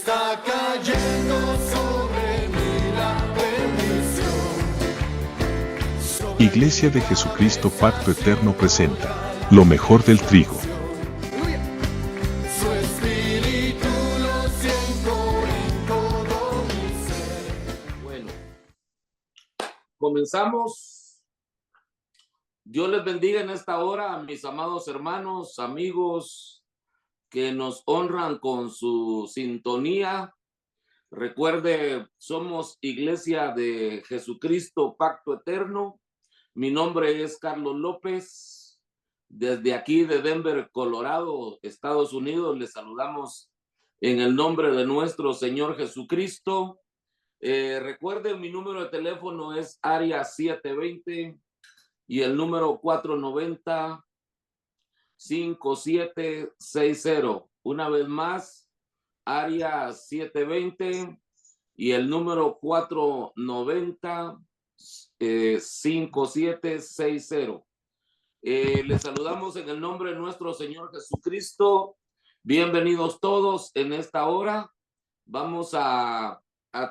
Está cayendo sobre mí la bendición. Iglesia de Jesucristo Pacto Eterno presenta lo mejor del trigo. Su espíritu lo siento en todo mi ser. Bueno, comenzamos. Dios les bendiga en esta hora a mis amados hermanos, amigos que nos honran con su sintonía. Recuerde, somos Iglesia de Jesucristo Pacto Eterno. Mi nombre es Carlos López. Desde aquí de Denver, Colorado, Estados Unidos, les saludamos en el nombre de nuestro Señor Jesucristo. Recuerden, mi número de teléfono es área 720 y el número 490-5760. Una vez más, área 720 y el número 490-5760. Les saludamos en el nombre de nuestro Señor Jesucristo. Bienvenidos todos en esta hora. Vamos a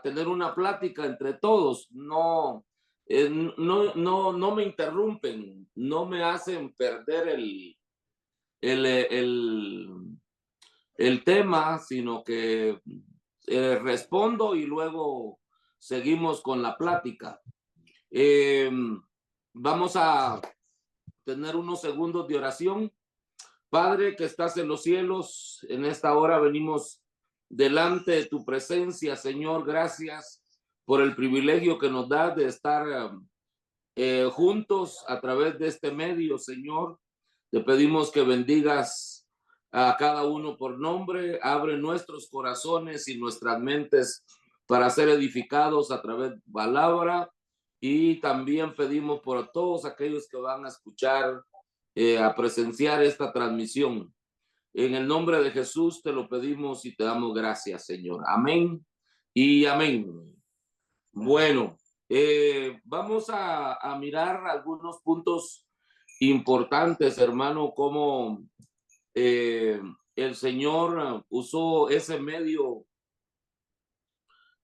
tener una plática entre todos. No me interrumpen, no me hacen perder el tema, sino que respondo y luego seguimos con la plática. Vamos a tener unos segundos de oración. Padre que estás en los cielos, en esta hora venimos delante de tu presencia, Señor. Gracias por el privilegio que nos das de estar juntos a través de este medio, Señor. Te pedimos que bendigas a cada uno por nombre, abre nuestros corazones y nuestras mentes para ser edificados a través de palabra, y también pedimos por todos aquellos que van a escuchar, a presenciar esta transmisión. En el nombre de Jesús te lo pedimos y te damos gracias, Señor. Amén y amén. Bueno, vamos a mirar algunos puntos importantes, hermano, como el Señor usó ese medio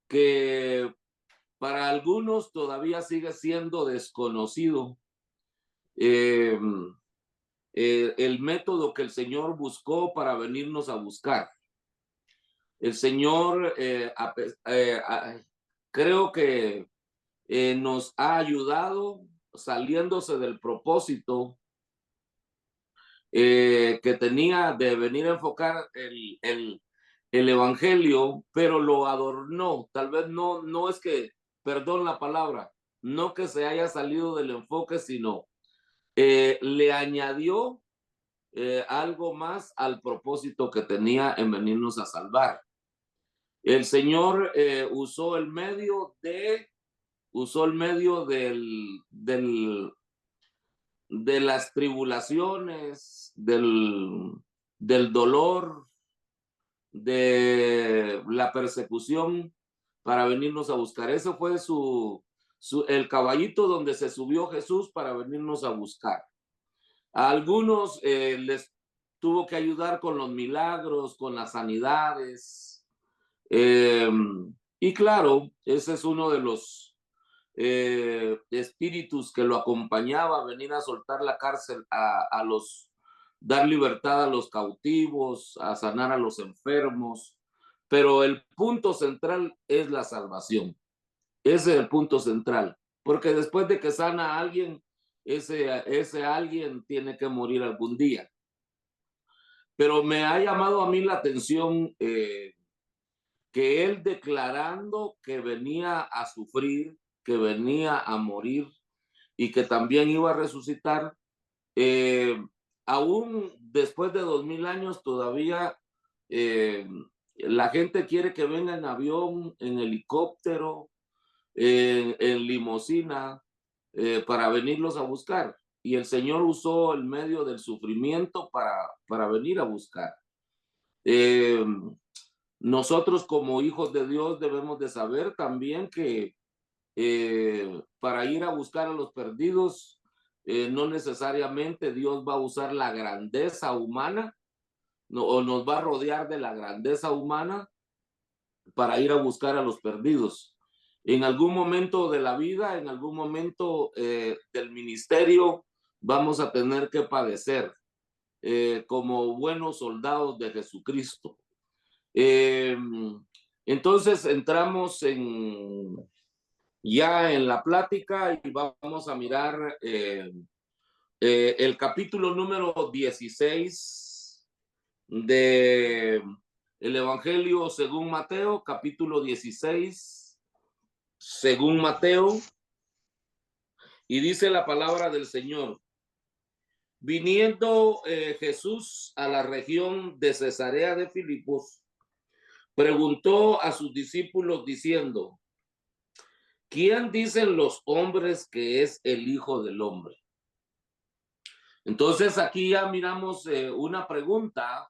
que para algunos todavía sigue siendo desconocido. El método que el Señor buscó para venirnos a buscar. El Señor creo que nos ha ayudado saliéndose del propósito que tenía de venir a enfocar el evangelio, pero lo adornó. Tal vez no es que, perdón la palabra, no que se haya salido del enfoque, sino le añadió algo más al propósito que tenía en venirnos a salvar. El Señor usó el medio de las tribulaciones, del dolor, de la persecución para venirnos a buscar. Ese fue el caballito donde se subió Jesús para venirnos a buscar. A algunos les tuvo que ayudar con los milagros, con las sanidades. Y claro, ese es uno de los espíritus que lo acompañaba a venir a soltar la cárcel, dar libertad a los cautivos, a sanar a los enfermos. Pero el punto central es la salvación. Ese es el punto central. Porque después de que sana a alguien, ese alguien tiene que morir algún día. Pero me ha llamado a mí la atención que él, declarando que venía a sufrir, que venía a morir y que también iba a resucitar, aún después de 2000 años todavía la gente quiere que venga en avión, en helicóptero, en limusina, para venirlos a buscar. Y el Señor usó el medio del sufrimiento para venir a buscar. Nosotros como hijos de Dios debemos de saber también que para ir a buscar a los perdidos, no necesariamente Dios va a usar la grandeza humana, o nos va a rodear de la grandeza humana, para ir a buscar a los perdidos. En algún momento de la vida, en algún momento del ministerio, vamos a tener que padecer como buenos soldados de Jesucristo. Entonces entramos ya en la plática y vamos a mirar el capítulo número 16 de el Evangelio según Mateo, capítulo 16 según Mateo, y dice la palabra del Señor: viniendo Jesús a la región de Cesarea de Filipos, preguntó a sus discípulos diciendo: ¿quién dicen los hombres que es el Hijo del Hombre? Entonces aquí ya miramos una pregunta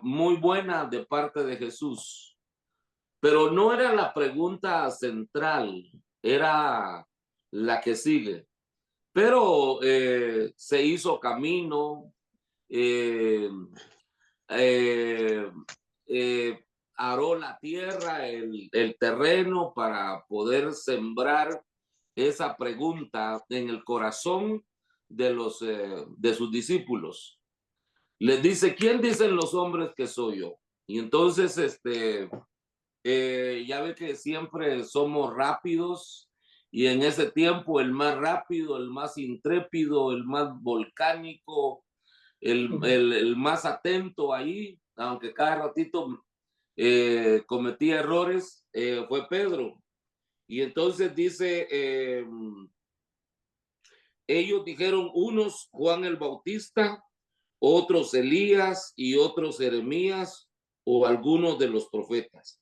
muy buena de parte de Jesús, pero no era la pregunta central, era la que sigue. Pero se hizo camino, aró la tierra, el terreno para poder sembrar esa pregunta en el corazón de sus discípulos. Les dice: ¿quién dicen los hombres que soy yo? Y entonces ya ve que siempre somos rápidos, y en ese tiempo el más rápido, el más intrépido, el más volcánico, el más atento ahí, aunque cada ratito cometía errores, fue Pedro. Y entonces dice, ellos dijeron, unos Juan el Bautista, otros Elías y otros Jeremías o algunos de los profetas.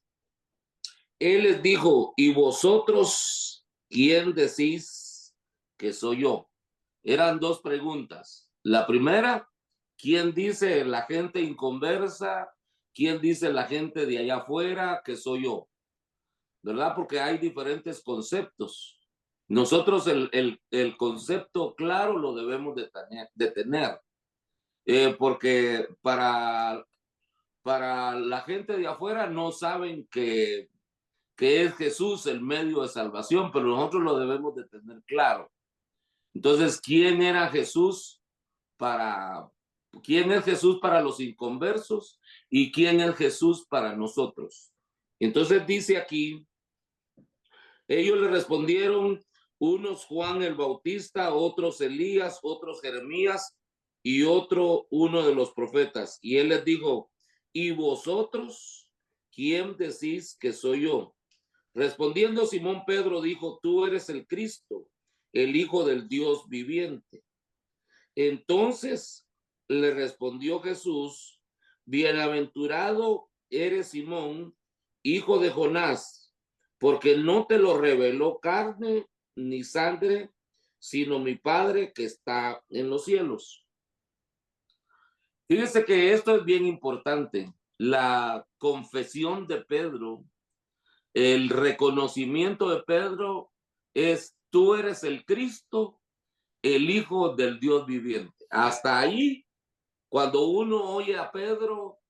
Él les dijo: ¿y vosotros quién decís que soy yo? Eran dos preguntas. La primera: ¿quién dice la gente inconversa? ¿Quién dice la gente de allá afuera que soy yo? ¿Verdad? Porque hay diferentes conceptos. Nosotros el concepto claro lo debemos de tener. Porque para la gente de afuera no saben que es Jesús el medio de salvación, pero nosotros lo debemos de tener claro. Entonces, ¿quién es Jesús para los inconversos y quién es Jesús para nosotros? Entonces dice aquí, ellos le respondieron, unos Juan el Bautista, otros Elías, otros Jeremías y uno de los profetas. Y él les dijo: ¿y vosotros quién decís que soy yo? Respondiendo Simón Pedro dijo: tú eres el Cristo, el Hijo del Dios viviente. Entonces le respondió Jesús: bienaventurado eres Simón, hijo de Jonás, porque no te lo reveló carne ni sangre, sino mi Padre que está en los cielos. Fíjese que esto es bien importante. La confesión de Pedro, el reconocimiento de Pedro es: tú eres el Cristo, el Hijo del Dios viviente. Hasta ahí, cuando uno oye a Pedro,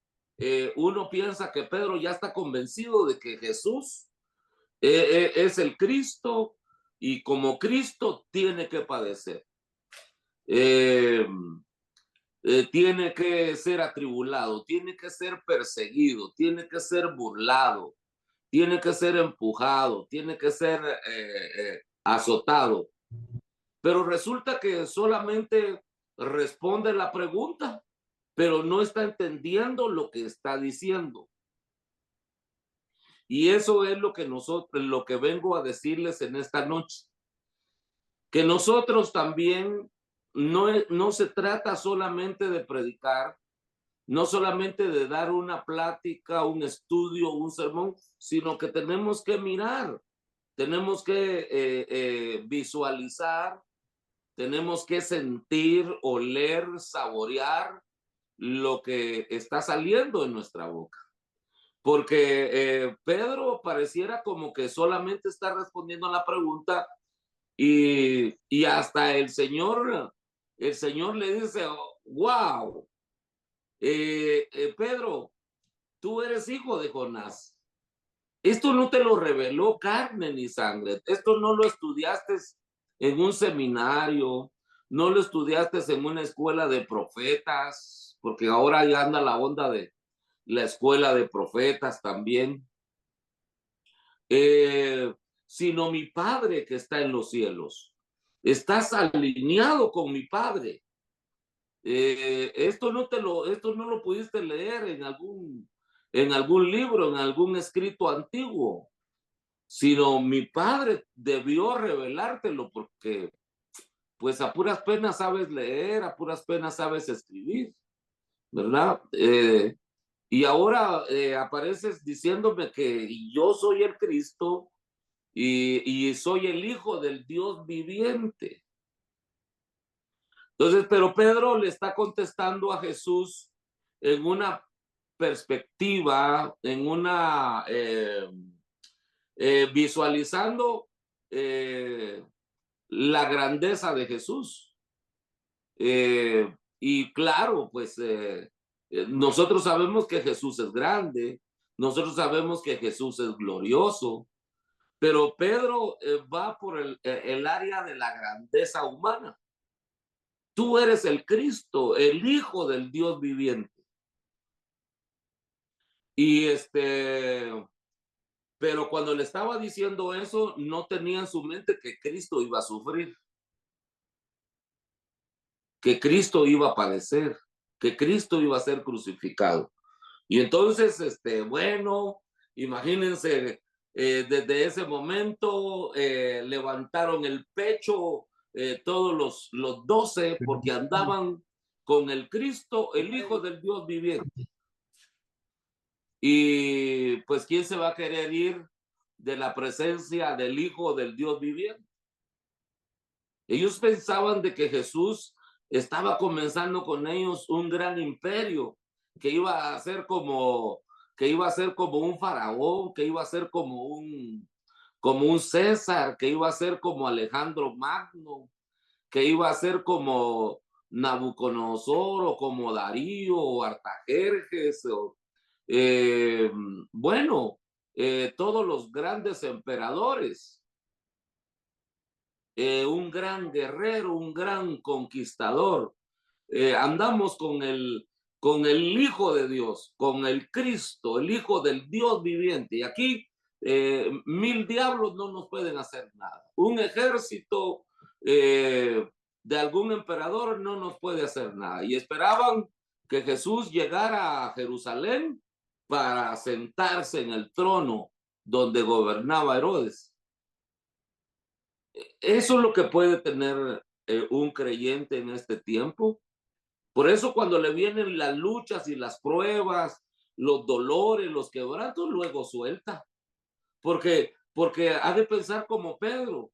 uno piensa que Pedro ya está convencido de que Jesús es el Cristo, y como Cristo tiene que padecer. Tiene que ser atribulado, tiene que ser perseguido, tiene que ser burlado, tiene que ser empujado, tiene que ser azotado. Pero resulta que solamente responde la pregunta, pero no está entendiendo lo que está diciendo. Y eso es lo que vengo a decirles en esta noche. Que nosotros también no se trata solamente de predicar, no solamente de dar una plática, un estudio, un sermón, sino que tenemos que mirar, tenemos que visualizar, tenemos que sentir, oler, saborear lo que está saliendo en nuestra boca. Porque Pedro pareciera como que solamente está respondiendo a la pregunta, y hasta el Señor le dice: wow, Pedro, tú eres hijo de Jonás. Esto no te lo reveló carne ni sangre. Esto no lo estudiaste en un seminario, no lo estudiaste en una escuela de profetas, porque ahora ya anda la onda de la escuela de profetas también. Sino mi Padre que está en los cielos. Estás alineado con mi Padre. Esto no lo pudiste leer en algún libro, en algún escrito antiguo, sino mi Padre debió revelártelo porque pues a puras penas sabes leer, a puras penas sabes escribir, ¿verdad? Y ahora apareces diciéndome que yo soy el Cristo y soy el Hijo del Dios viviente. Entonces, pero Pedro le está contestando a Jesús en una perspectiva, en una visualizando la grandeza de Jesús. Y claro, pues nosotros sabemos que Jesús es grande, nosotros sabemos que Jesús es glorioso, pero Pedro va por el área de la grandeza humana. Tú eres el Cristo, el Hijo del Dios viviente. Y pero cuando le estaba diciendo eso, no tenía en su mente que Cristo iba a sufrir, que Cristo iba a padecer, que Cristo iba a ser crucificado. Y entonces, bueno, imagínense, desde ese momento levantaron el pecho todos los 12 porque andaban con el Cristo, el Hijo del Dios viviente. Y pues, ¿quién se va a querer ir de la presencia del Hijo del Dios viviente? Ellos pensaban de que Jesús estaba comenzando con ellos un gran imperio, que iba a ser como un faraón, que iba a ser como un César, que iba a ser como Alejandro Magno, que iba a ser como Nabucodonosor o como Darío o Artajerjes o bueno, todos los grandes emperadores. Un gran guerrero, un gran conquistador. Andamos con el Hijo de Dios, con el Cristo, el Hijo del Dios viviente. Y aquí 1000 diablos no nos pueden hacer nada. Un ejército de algún emperador no nos puede hacer nada. Y esperaban que Jesús llegara a Jerusalén para sentarse en el trono donde gobernaba Herodes. Eso es lo que puede tener un creyente en este tiempo. Por eso cuando le vienen las luchas y las pruebas, los dolores, los quebrantos, luego suelta. Porque ha de pensar como Pedro.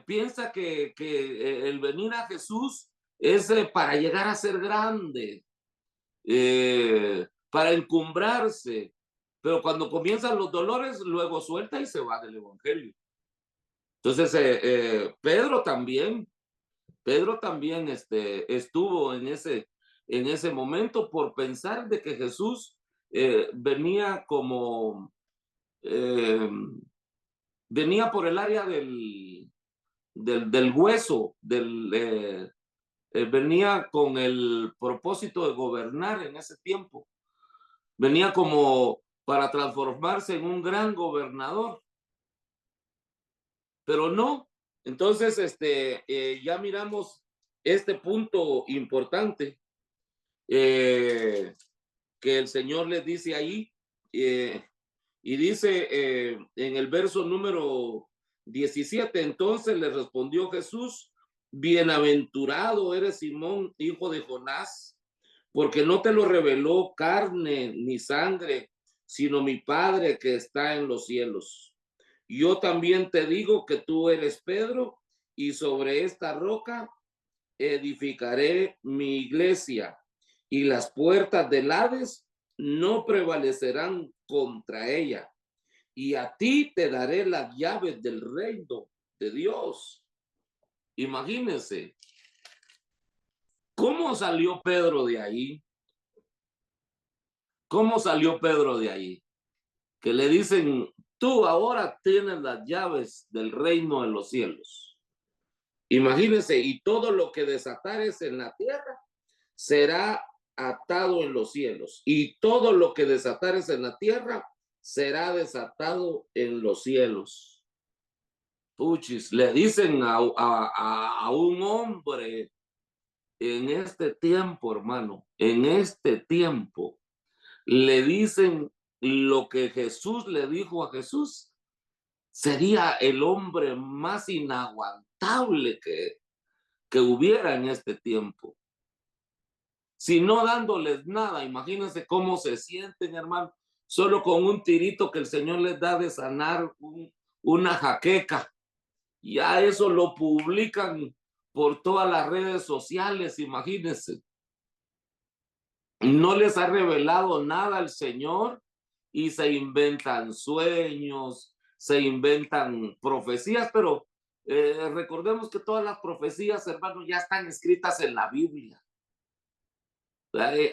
Piensa que el venir a Jesús es para llegar a ser grande, para encumbrarse. Pero cuando comienzan los dolores, luego suelta y se va del evangelio. Entonces, Pedro también estuvo en ese momento por pensar de que Jesús venía venía por el área del hueso, venía con el propósito de gobernar en ese tiempo. Venía como para transformarse en un gran gobernador. Pero no. Entonces, ya miramos este punto importante que el Señor les dice ahí, y dice en el verso número 17, entonces le respondió Jesús, bienaventurado eres Simón, hijo de Jonás, porque no te lo reveló carne ni sangre, sino mi Padre que está en los cielos. Yo también te digo que tú eres Pedro, y sobre esta roca edificaré mi iglesia, y las puertas del Hades no prevalecerán contra ella. Y a ti te daré las llaves del reino de Dios. Imagínense, ¿cómo salió Pedro de ahí? ¿Cómo salió Pedro de ahí? que le dicen, tú ahora tienes las llaves del reino de los cielos. Imagínense, y todo lo que desatares en la tierra será atado en los cielos, y todo lo que desatares en la tierra será desatado en los cielos. Puchis, le dicen a un hombre en este tiempo, hermano, en este tiempo, le dicen lo que Jesús le dijo a Jesús, sería el hombre más inaguantable que hubiera en este tiempo. Si no dándoles nada, imagínense cómo se sienten, hermano, solo con un tirito que el Señor les da de sanar una jaqueca. Ya eso lo publican por todas las redes sociales, imagínense. No les ha revelado nada el Señor y se inventan sueños, se inventan profecías, pero recordemos que todas las profecías, hermanos, ya están escritas en la Biblia.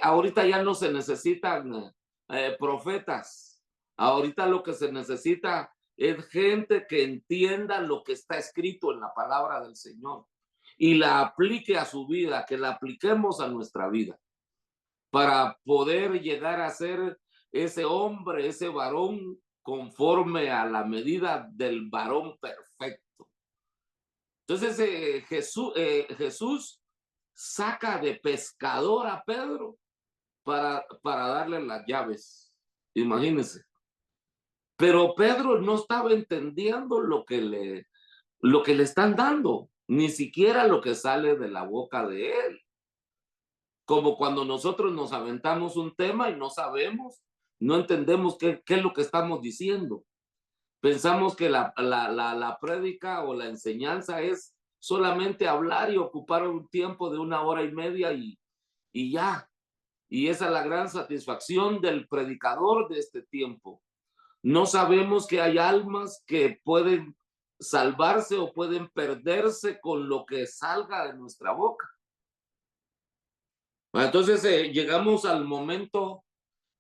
Ahorita ya no se necesitan profetas. Ahorita lo que se necesita es gente que entienda lo que está escrito en la palabra del Señor y la aplique a su vida, que la apliquemos a nuestra vida para poder llegar a ser ese hombre, ese varón conforme a la medida del varón perfecto. Entonces Jesús saca de pescador a Pedro para darle las llaves. Imagínense. Pero Pedro no estaba entendiendo lo que le están dando, ni siquiera lo que sale de la boca de él. Como cuando nosotros nos aventamos un tema y no sabemos, no entendemos qué es lo que estamos diciendo. Pensamos que la prédica o la enseñanza es solamente hablar y ocupar un tiempo de 1 hora y media y ya. Y esa es la gran satisfacción del predicador de este tiempo. No sabemos que hay almas que pueden salvarse o pueden perderse con lo que salga de nuestra boca. Entonces llegamos al momento,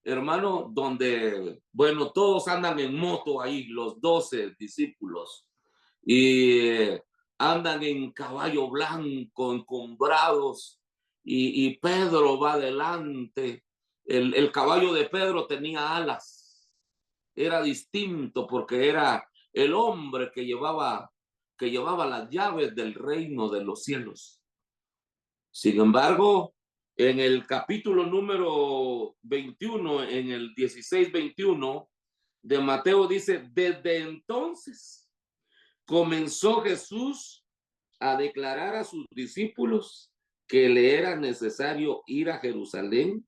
hermano, donde, bueno, todos andan en moto ahí, los 12 discípulos, y andan en caballo blanco, encumbrados, y Pedro va adelante. El caballo de Pedro tenía alas, era distinto porque era el hombre que llevaba las llaves del reino de los cielos. Sin embargo, en el capítulo número 21, en el 16-21 de Mateo dice, desde entonces comenzó Jesús a declarar a sus discípulos que le era necesario ir a Jerusalén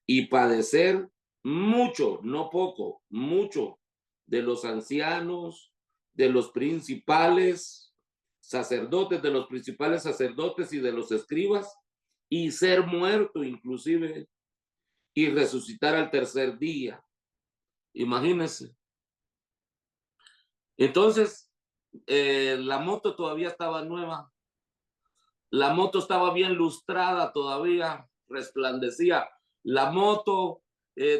y padecer mucho, no poco, mucho, de los ancianos, de los principales sacerdotes, de los principales sacerdotes y de los escribas, y ser muerto inclusive, y resucitar al tercer día. Imagínense. Entonces, la moto todavía estaba nueva. La moto estaba bien lustrada todavía, resplandecía. La moto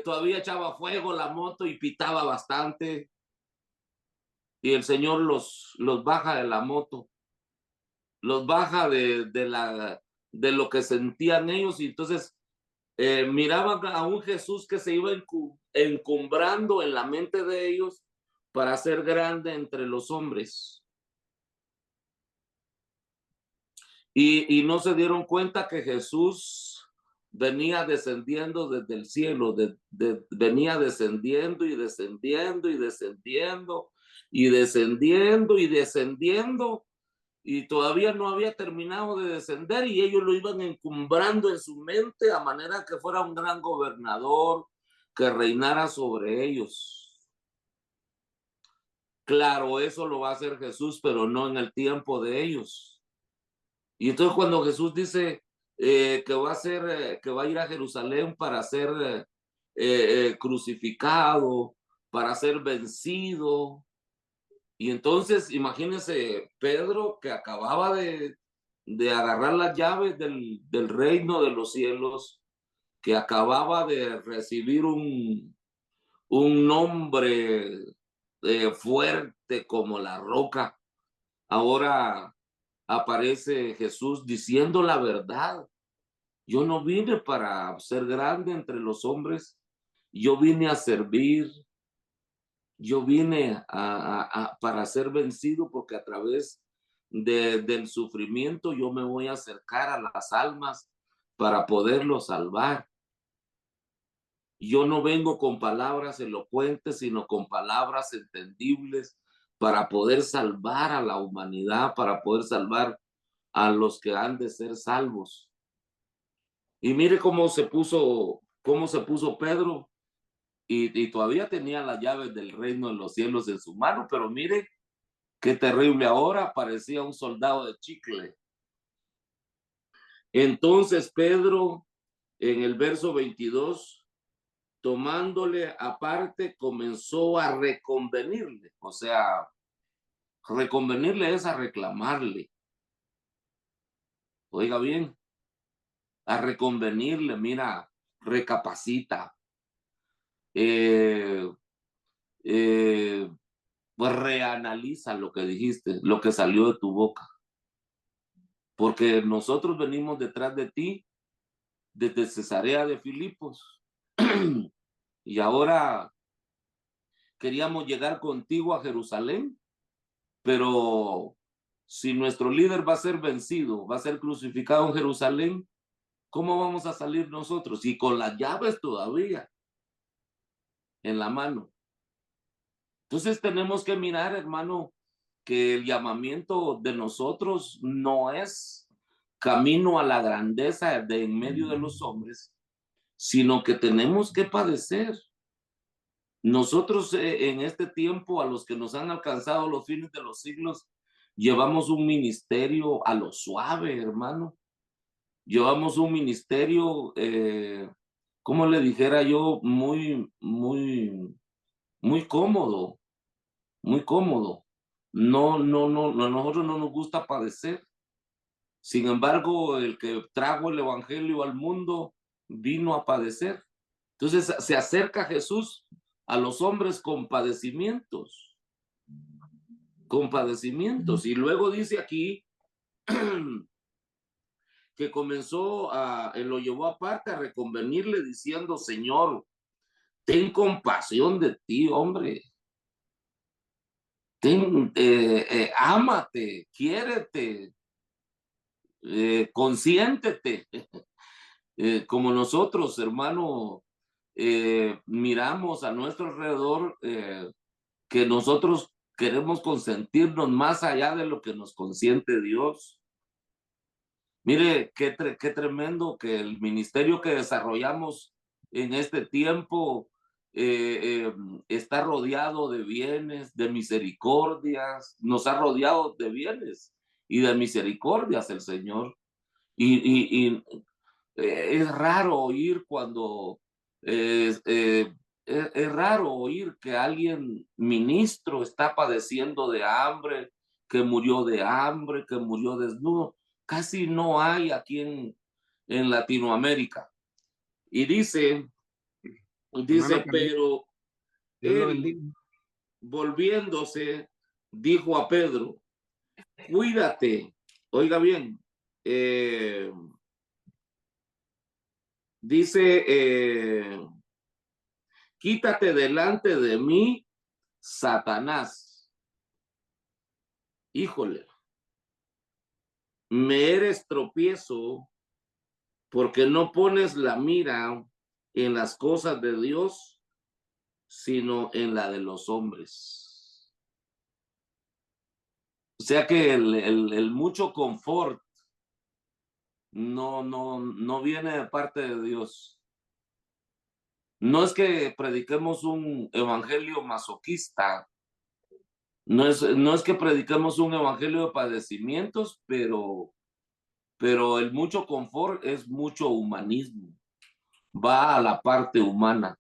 todavía echaba fuego, la moto, y pitaba bastante. Y el Señor los baja de la moto, los baja de lo que sentían ellos, y entonces miraban a un Jesús que se iba encumbrando en la mente de ellos para ser grande entre los hombres. Y no se dieron cuenta que Jesús venía descendiendo desde el cielo, venía descendiendo y descendiendo y descendiendo y descendiendo y descendiendo, y todavía no había terminado de descender, y ellos lo iban encumbrando en su mente a manera que fuera un gran gobernador que reinara sobre ellos. Claro, eso lo va a hacer Jesús, pero no en el tiempo de ellos. Y entonces cuando Jesús dice que va a ir a Jerusalén para ser crucificado, para ser vencido, y entonces imagínense Pedro, que acababa de agarrar las llaves del reino de los cielos, que acababa de recibir un nombre fuerte como la roca. Ahora aparece Jesús diciendo la verdad. Yo no vine para ser grande entre los hombres, yo vine a servir, yo vine para ser vencido, porque a través del sufrimiento yo me voy a acercar a las almas para poderlos salvar. Yo no vengo con palabras elocuentes, sino con palabras entendibles para poder salvar a la humanidad, para poder salvar a los que han de ser salvos. Y mire cómo se puso Pedro, y todavía tenía las llaves del reino de los cielos en su mano, pero mire qué terrible, ahora parecía un soldado de chicle. Entonces Pedro, en el verso 22, tomándole aparte, comenzó a reconvenirle. O sea, reconvenirle es a reclamarle. Oiga bien, a reconvenirle, mira, recapacita. Pues reanaliza lo que dijiste, lo que salió de tu boca. Porque nosotros venimos detrás de ti desde Cesarea de Filipos. Y ahora queríamos llegar contigo a Jerusalén, pero si nuestro líder va a ser vencido, va a ser crucificado en Jerusalén, ¿cómo vamos a salir nosotros? Y con las llaves todavía en la mano. Entonces tenemos que mirar, hermano, que el llamamiento de nosotros no es camino a la grandeza de en medio de los hombres, sino que tenemos que padecer. Nosotros en este tiempo, a los que nos han alcanzado los fines de los siglos, llevamos un ministerio a lo suave, hermano. Llevamos un ministerio, como le dijera yo, muy cómodo, muy cómodo. No, a nosotros no nos gusta padecer. Sin embargo, el que trajo el evangelio al mundo vino a padecer. Entonces se acerca Jesús a los hombres con padecimientos, y luego dice aquí que comenzó lo llevó aparte a reconvenirle diciendo: Señor, ten compasión de ti, hombre. Ámate, quiérete, consiéntete. Como nosotros, hermano, miramos a nuestro alrededor, que nosotros queremos consentirnos más allá de lo que nos consiente Dios. Mire, qué tremendo que el ministerio que desarrollamos en este tiempo está rodeado de bienes, de misericordias, nos ha rodeado de bienes y de misericordias el Señor. Y es raro oír cuando, es raro oír que alguien ministro está padeciendo de hambre, que murió de hambre, que murió desnudo. Casi no hay aquí en Latinoamérica. Y dice, pero él, volviéndose, dijo a Pedro: cuídate. Oiga bien, dice, quítate delante de mí, Satanás. Híjole, me eres tropiezo porque no pones la mira en las cosas de Dios, sino en la de los hombres. O sea que el mucho confort no viene de parte de Dios. No es que prediquemos un evangelio masoquista, no es que prediquemos un evangelio de padecimientos, pero el mucho confort es mucho humanismo, va a la parte humana.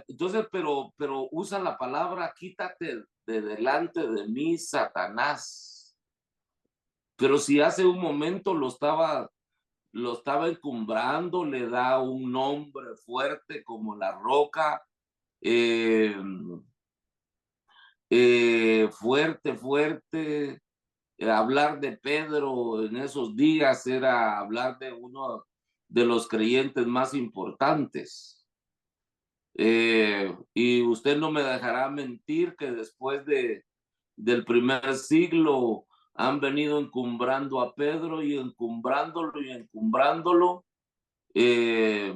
Entonces, pero usa la palabra: quítate de delante de mí, Satanás. Pero si hace un momento lo estaba lo estaba encumbrando, le da un nombre fuerte como la roca, eh, fuerte, fuerte. Hablar de Pedro en esos días era hablar de uno de los creyentes más importantes. Y usted no me dejará mentir que después del primer siglo han venido encumbrando a Pedro y encumbrándolo y encumbrándolo, eh,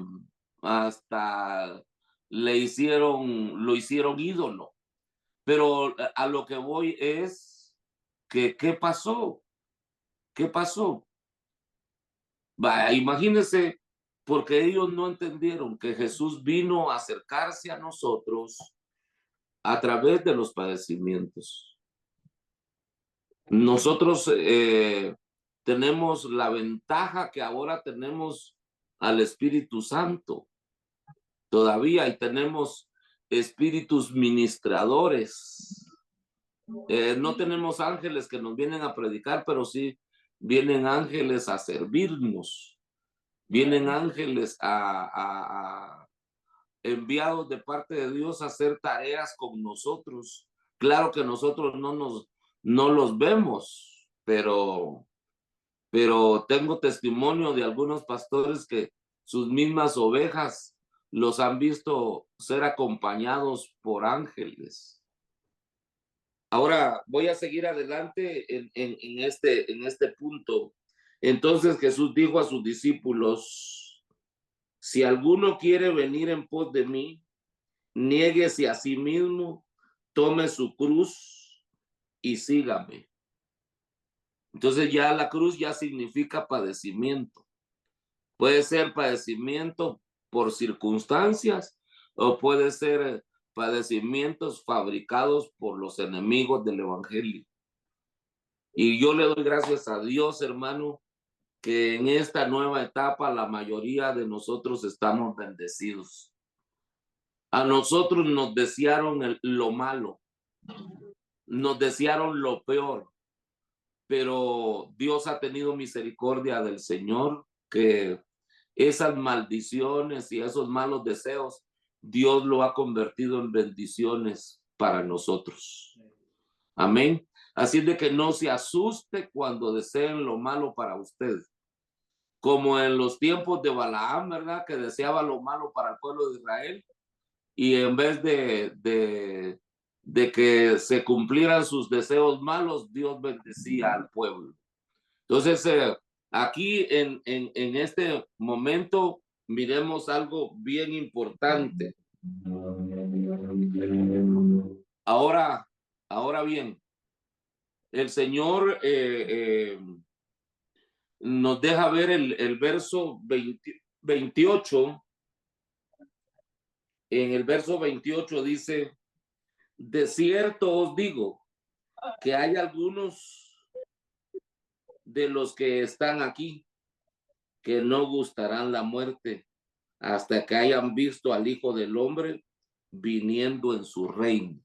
hasta lo hicieron ídolo. Pero a lo que voy es que, ¿qué pasó? ¿Qué pasó? Imagínense, porque ellos no entendieron que Jesús vino a acercarse a nosotros a través de los padecimientos. Nosotros tenemos la ventaja que ahora tenemos al Espíritu Santo todavía, y tenemos espíritus ministradores. No tenemos ángeles que nos vienen a predicar, pero sí vienen ángeles a servirnos. Vienen ángeles enviados de parte de Dios a hacer tareas con nosotros. Claro que nosotros no los vemos, pero tengo testimonio de algunos pastores que sus mismas ovejas los han visto ser acompañados por ángeles. Ahora voy a seguir adelante en este punto. Entonces Jesús dijo a sus discípulos: si alguno quiere venir en pos de mí, niéguese a sí mismo, tome su cruz y sígame. Entonces ya la cruz ya significa padecimiento. Puede ser padecimiento por circunstancias o puede ser padecimientos fabricados por los enemigos del evangelio. Y yo le doy gracias a Dios, hermano, que en esta nueva etapa la mayoría de nosotros estamos bendecidos. A nosotros nos desearon lo malo, nos desearon lo peor, pero Dios ha tenido misericordia del Señor, que esas maldiciones y esos malos deseos, Dios lo ha convertido en bendiciones para nosotros. Amén. Así de que no se asuste cuando deseen lo malo para usted. Como en los tiempos de Balaam, ¿verdad? Que deseaba lo malo para el pueblo de Israel. Y en vez de que se cumplieran sus deseos malos, Dios bendecía al pueblo. Entonces, aquí en este momento, miremos algo bien importante. Ahora bien, el Señor nos deja ver el verso 28. En el verso 28 dice: de cierto os digo que hay algunos de los que están aquí que no gustarán la muerte hasta que hayan visto al Hijo del Hombre viniendo en su reino.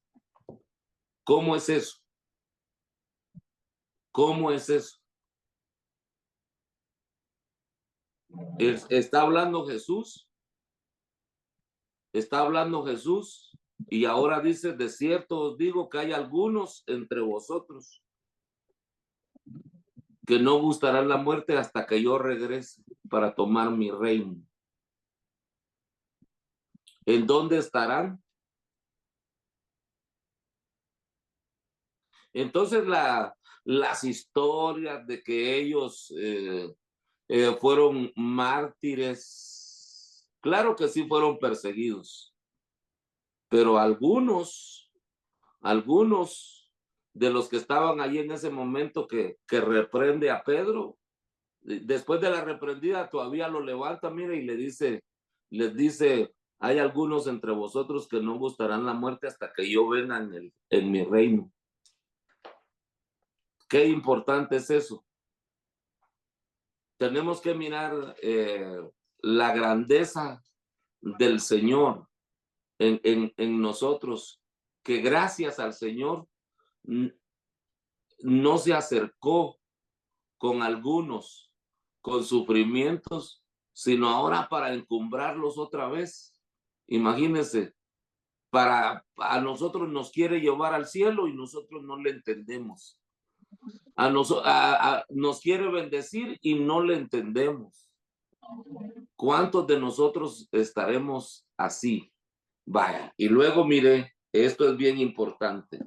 ¿Cómo es eso? ¿Cómo es eso? Está hablando Jesús. Está hablando Jesús y ahora dice: de cierto os digo que hay algunos entre vosotros que no gustarán la muerte hasta que yo regrese para tomar mi reino. ¿En dónde estarán? Entonces las historias de que ellos fueron mártires, claro que sí fueron perseguidos, pero algunos de los que estaban allí en ese momento que reprende a Pedro, después de la reprendida todavía lo levanta, mire, y les dice: hay algunos entre vosotros que no gustarán la muerte hasta que yo venga en mi reino. Qué importante es eso. Tenemos que mirar la grandeza del Señor en nosotros, que gracias al Señor no se acercó con algunos con sufrimientos, sino ahora para encumbrarlos otra vez. Imagínense, a nosotros nos quiere llevar al cielo y nosotros no le entendemos. Nos quiere bendecir y no le entendemos. ¿Cuántos de nosotros estaremos así? Vaya, y luego mire, esto es bien importante.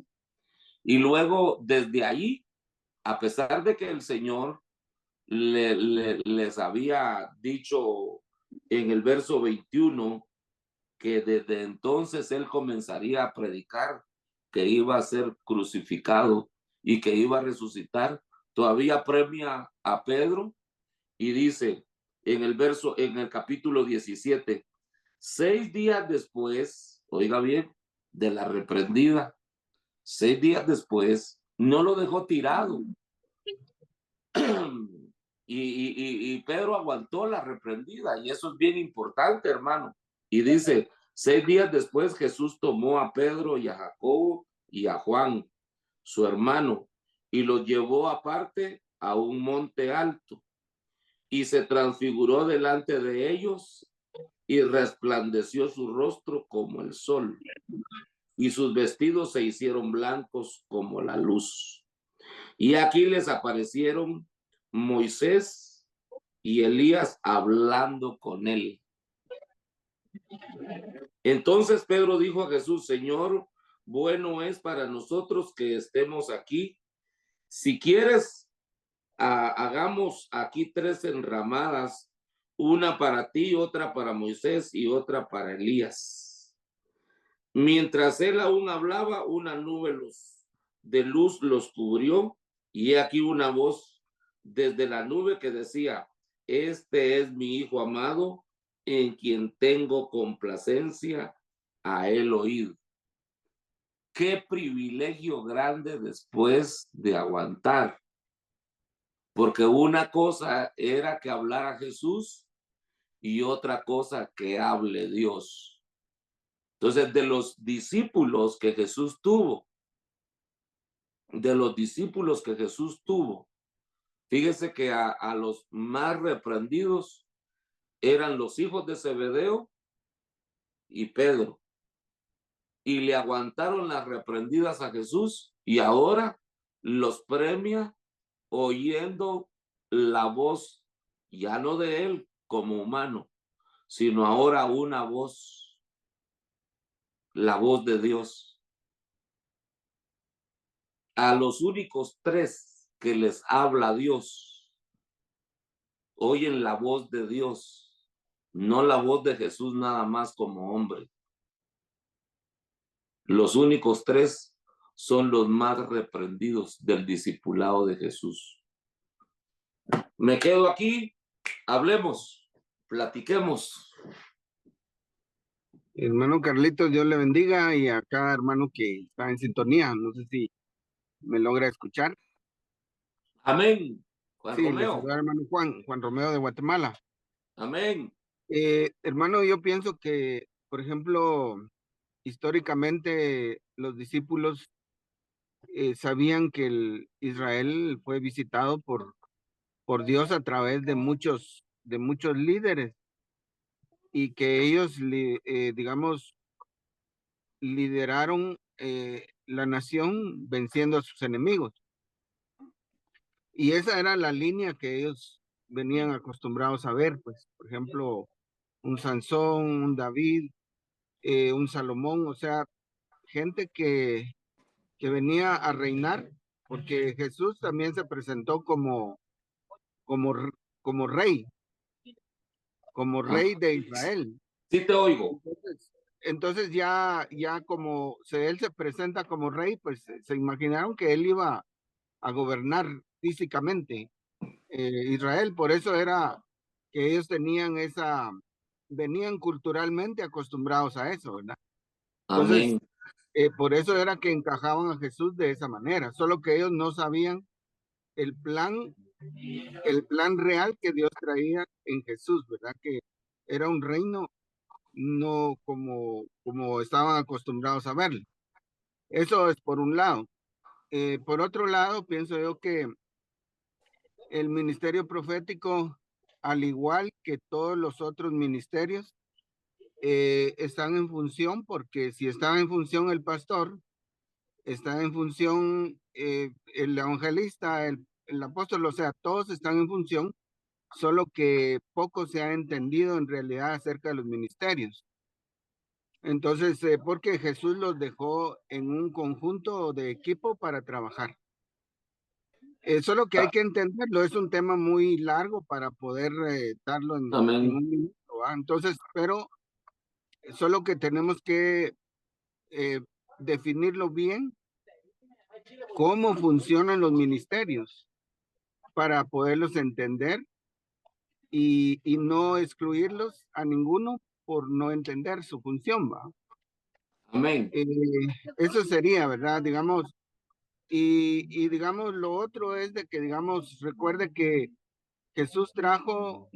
Y luego desde ahí, a pesar de que el Señor les había dicho en el verso 21 que desde entonces él comenzaría a predicar que iba a ser crucificado y que iba a resucitar, todavía premia a Pedro y dice en el capítulo 17, 6 días después, oiga bien, de la reprendida, 6 días después, no lo dejó tirado. Y Pedro aguantó la reprendida, y eso es bien importante, hermano. Y dice, 6 días después Jesús tomó a Pedro y a Jacobo y a Juan, su hermano, y los llevó aparte a un monte alto, y se transfiguró delante de ellos, y resplandeció su rostro como el sol, y sus vestidos se hicieron blancos como la luz. Y aquí les aparecieron Moisés y Elías hablando con él. Entonces Pedro dijo a Jesús, Señor, bueno es para nosotros que estemos aquí. Si quieres, hagamos aquí 3 enramadas, una para ti, otra para Moisés y otra para Elías. Mientras él aún hablaba, una nube de luz los cubrió, y aquí una voz desde la nube que decía, este es mi hijo amado, en quien tengo complacencia, a él oíd. Qué privilegio grande después de aguantar, porque una cosa era que hablara Jesús y otra cosa que hable Dios. Entonces, de los discípulos que Jesús tuvo, fíjese que a los más reprendidos eran los hijos de Zebedeo y Pedro, y le aguantaron las reprendidas a Jesús, y ahora los premia oyendo la voz, ya no de él como humano, sino ahora una voz, la voz de Dios. A los únicos 3 que les habla Dios, oyen la voz de Dios, no la voz de Jesús nada más como hombre. Los únicos 3 son los más reprendidos del discipulado de Jesús. Me quedo aquí, hablemos, platiquemos. Hermano Carlitos, Dios le bendiga, y a cada hermano que está en sintonía. No sé si me logra escuchar. Amén. Juan Sí, le Romeo. saluda hermano Juan Romeo de Guatemala. Amén. Hermano, yo pienso que, por ejemplo, históricamente los discípulos sabían que Israel fue visitado por Dios a través de muchos líderes, y que ellos, digamos, lideraron la nación venciendo a sus enemigos. Y esa era la línea que ellos venían acostumbrados a ver, pues, por ejemplo, un Sansón, un David, un Salomón, o sea, gente que venía a reinar, porque Jesús también se presentó como rey, de Israel. Sí te oigo. Entonces ya como él se presenta como rey, pues se imaginaron que él iba a gobernar físicamente Israel. Por eso era que ellos venían culturalmente acostumbrados a eso, ¿verdad? Entonces, Amén. por eso era que encajaban a Jesús de esa manera, solo que ellos no sabían el plan real que Dios traía en Jesús, ¿verdad? Que era un reino no como estaban acostumbrados a verlo. Eso es por un lado. Por otro lado, pienso yo que el ministerio profético al igual que todos los otros ministerios, están en función, porque si está en función el pastor, está en función el evangelista, el apóstol, o sea, todos están en función, solo que poco se ha entendido en realidad acerca de los ministerios. Entonces, porque Jesús los dejó en un conjunto de equipo para trabajar. Solo que hay que entenderlo, es un tema muy largo para poder darlo en Amén. un minuto, ¿va? Entonces, pero solo que tenemos que definirlo bien, cómo funcionan los ministerios para poderlos entender y no excluirlos a ninguno por no entender su función, ¿va? Amén. Eso sería, ¿verdad? Digamos, y digamos, lo otro es de que, digamos, recuerde que Jesús trajo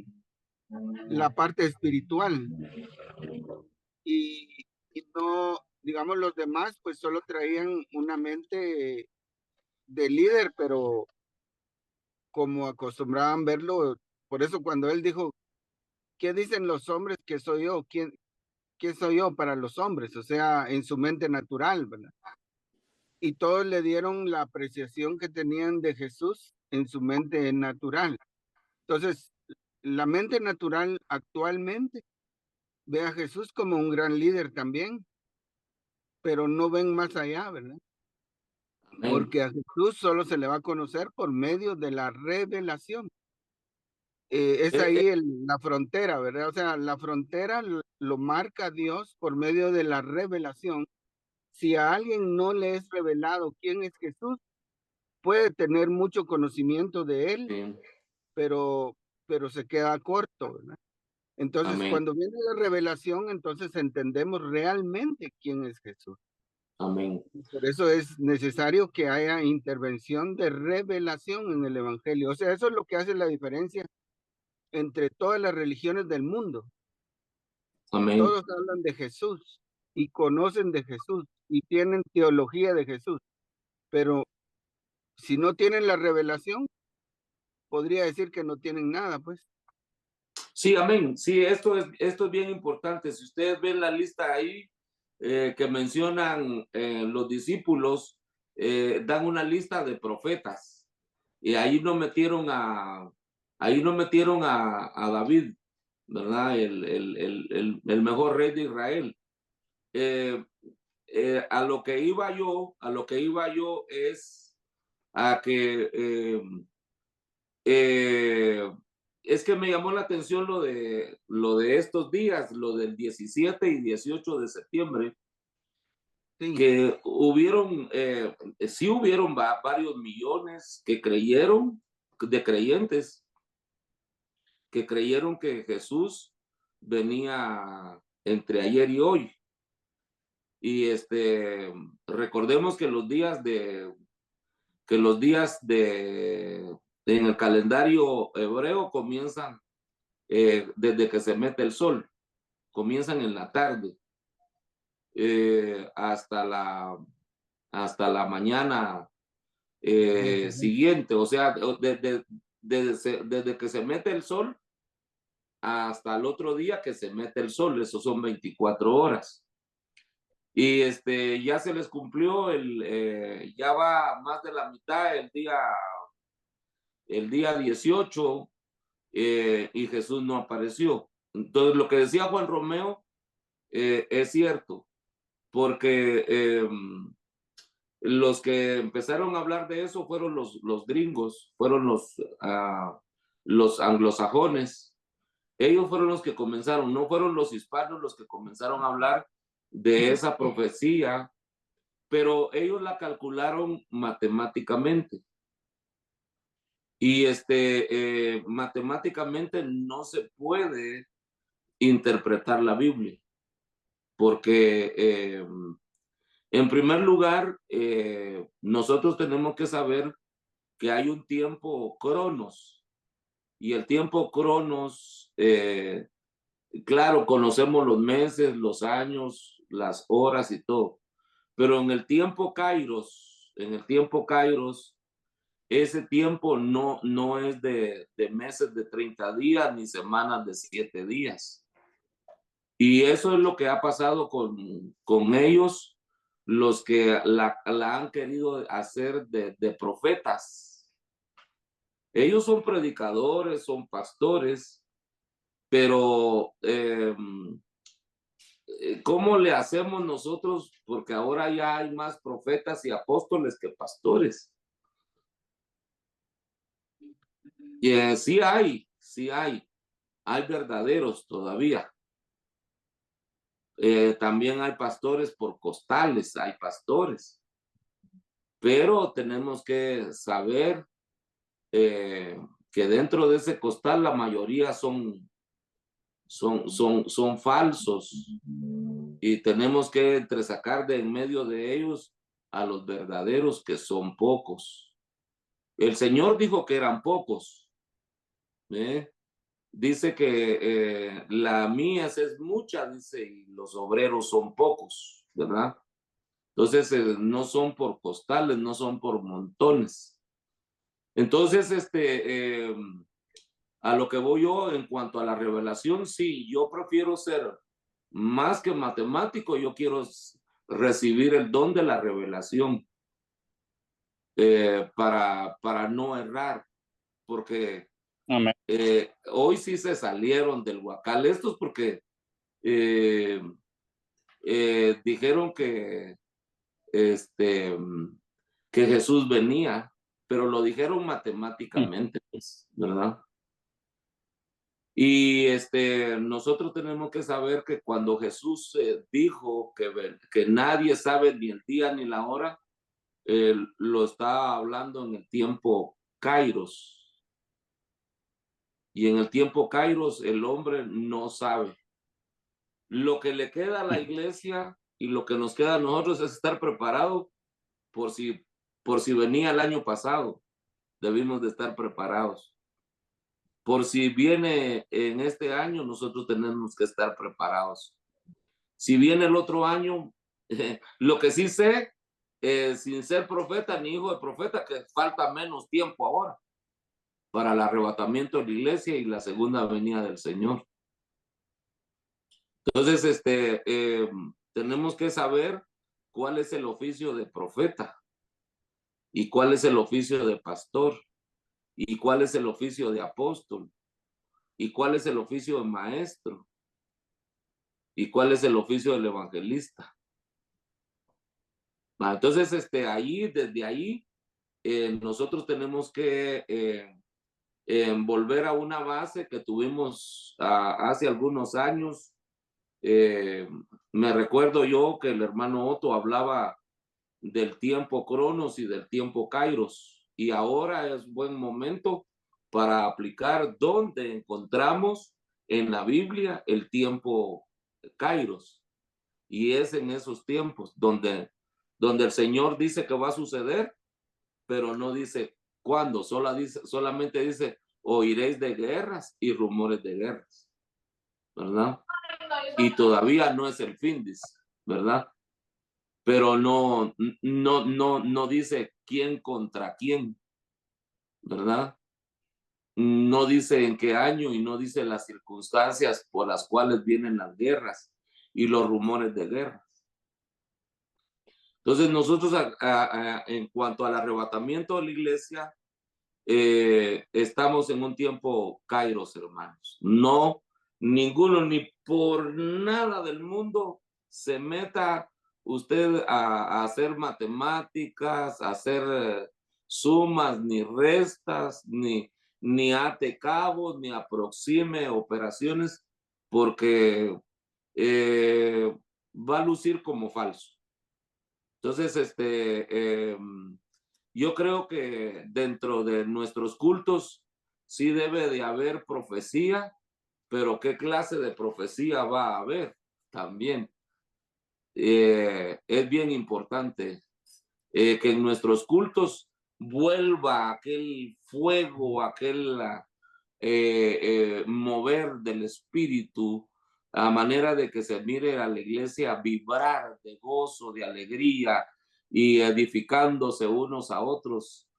la parte espiritual y, y no, digamos, los demás pues solo traían una mente de líder, pero como acostumbraban verlo, por eso cuando él dijo, ¿qué dicen los hombres que soy yo? ¿Qué soy yo para los hombres? O sea, en su mente natural, ¿verdad? Y todos le dieron la apreciación que tenían de Jesús en su mente natural. Entonces, la mente natural actualmente ve a Jesús como un gran líder también, pero no ven más allá, ¿verdad? Amén. Porque a Jesús solo se le va a conocer por medio de la revelación. Es ahí la frontera, ¿verdad? O sea, la frontera lo marca Dios por medio de la revelación. Si a alguien no le es revelado quién es Jesús, puede tener mucho conocimiento de él, Sí. pero se queda corto, ¿verdad? Entonces, Amén. cuando viene la revelación, entonces entendemos realmente quién es Jesús. Amén. Por eso es necesario que haya intervención de revelación en el Evangelio. O sea, eso es lo que hace la diferencia entre todas las religiones del mundo. Amén. Todos hablan de Jesús y conocen de Jesús y tienen teología de Jesús, pero si no tienen la revelación, podría decir que no tienen nada, pues. Sí, amén. Sí, esto es bien importante. Si ustedes ven la lista ahí que mencionan los discípulos, dan una lista de profetas. Y ahí no metieron a David, ¿verdad? El mejor rey de Israel. A lo que iba yo es a que es que me llamó la atención lo de estos días, lo del 17 y 18 de septiembre, Sí, que sí hubieron varios millones que creyeron, de creyentes, que creyeron que Jesús venía entre ayer y hoy. Y recordemos que los días en el calendario hebreo comienzan desde que se mete el sol, comienzan en la tarde hasta la mañana siguiente, o sea, desde que se mete el sol hasta el otro día que se mete el sol, eso son 24 horas. Y ya se les cumplió ya va más de la mitad el día 18 y Jesús no apareció. Entonces, lo que decía Juan Romeo es cierto, porque los que empezaron a hablar de eso fueron los gringos, fueron los anglosajones. Ellos fueron los que comenzaron, no fueron los hispanos los que comenzaron a hablar de esa profecía, pero ellos la calcularon matemáticamente. Y matemáticamente no se puede interpretar la Biblia, porque en primer lugar, nosotros tenemos que saber que hay un tiempo cronos, y el tiempo cronos, claro, conocemos los meses, los años, las horas y todo, pero en el tiempo kairos, ese tiempo no es de meses de 30 días ni semanas de 7 días. Y eso es lo que ha pasado con ellos, los que la han querido hacer de profetas. Ellos son predicadores, son pastores, pero ¿cómo le hacemos nosotros? Porque ahora ya hay más profetas y apóstoles que pastores. Y sí hay verdaderos todavía. También hay pastores por costales, hay pastores. Pero tenemos que saber que dentro de ese costal la mayoría son falsos y tenemos que entresacar de en medio de ellos a los verdaderos, que son pocos. El Señor dijo que eran pocos. Dice que la mies es mucha, dice, y los obreros son pocos, ¿verdad? Entonces no son por costales, no son por montones. Entonces, a lo que voy yo en cuanto a la revelación, sí, yo prefiero ser más que matemático, yo quiero recibir el don de la revelación para no errar, porque Amén. hoy sí se salieron del huacal estos porque dijeron que Jesús venía, pero lo dijeron matemáticamente, pues, ¿verdad? Y nosotros tenemos que saber que cuando Jesús dijo que nadie sabe ni el día ni la hora, lo está hablando en el tiempo Kairos. Y en el tiempo Kairos el hombre no sabe. Lo que le queda a la iglesia y lo que nos queda a nosotros es estar preparados por si venía el año pasado. Debimos de estar preparados. Por si viene en este año, nosotros tenemos que estar preparados. Si viene el otro año, lo que sí sé, sin ser profeta ni hijo de profeta, que falta menos tiempo ahora para el arrebatamiento de la iglesia y la segunda venida del Señor. Entonces, tenemos que saber cuál es el oficio de profeta y cuál es el oficio de pastor y cuál es el oficio de apóstol y cuál es el oficio de maestro y cuál es el oficio del evangelista. Entonces, desde ahí, nosotros tenemos que volver a una base que tuvimos hace algunos años. Me recuerdo yo que el hermano Otto hablaba del tiempo Cronos y del tiempo Kairos, y ahora es buen momento para aplicar donde encontramos en la Biblia el tiempo Kairos, y es en esos tiempos donde el Señor dice que va a suceder, pero no dice cuándo, solamente dice oiréis de guerras y rumores de guerras, ¿verdad? Y todavía no es el fin, dice, ¿verdad? Pero no dice quién contra quién, ¿verdad? No dice en qué año y no dice las circunstancias por las cuales vienen las guerras y los rumores de guerras. Entonces nosotros en cuanto al arrebatamiento de la iglesia, estamos en un tiempo Kairos, hermanos. No, ninguno, ni por nada del mundo se meta usted a hacer matemáticas, a hacer sumas, ni restas, ni ate cabos, ni aproxime operaciones, porque va a lucir como falso. Entonces, yo creo que dentro de nuestros cultos sí debe de haber profecía, pero ¿qué clase de profecía va a haber también? Es bien importante que en nuestros cultos vuelva aquel fuego, aquel mover del espíritu, a manera de que se mire a la iglesia vibrar de gozo, de alegría y edificándose unos a otros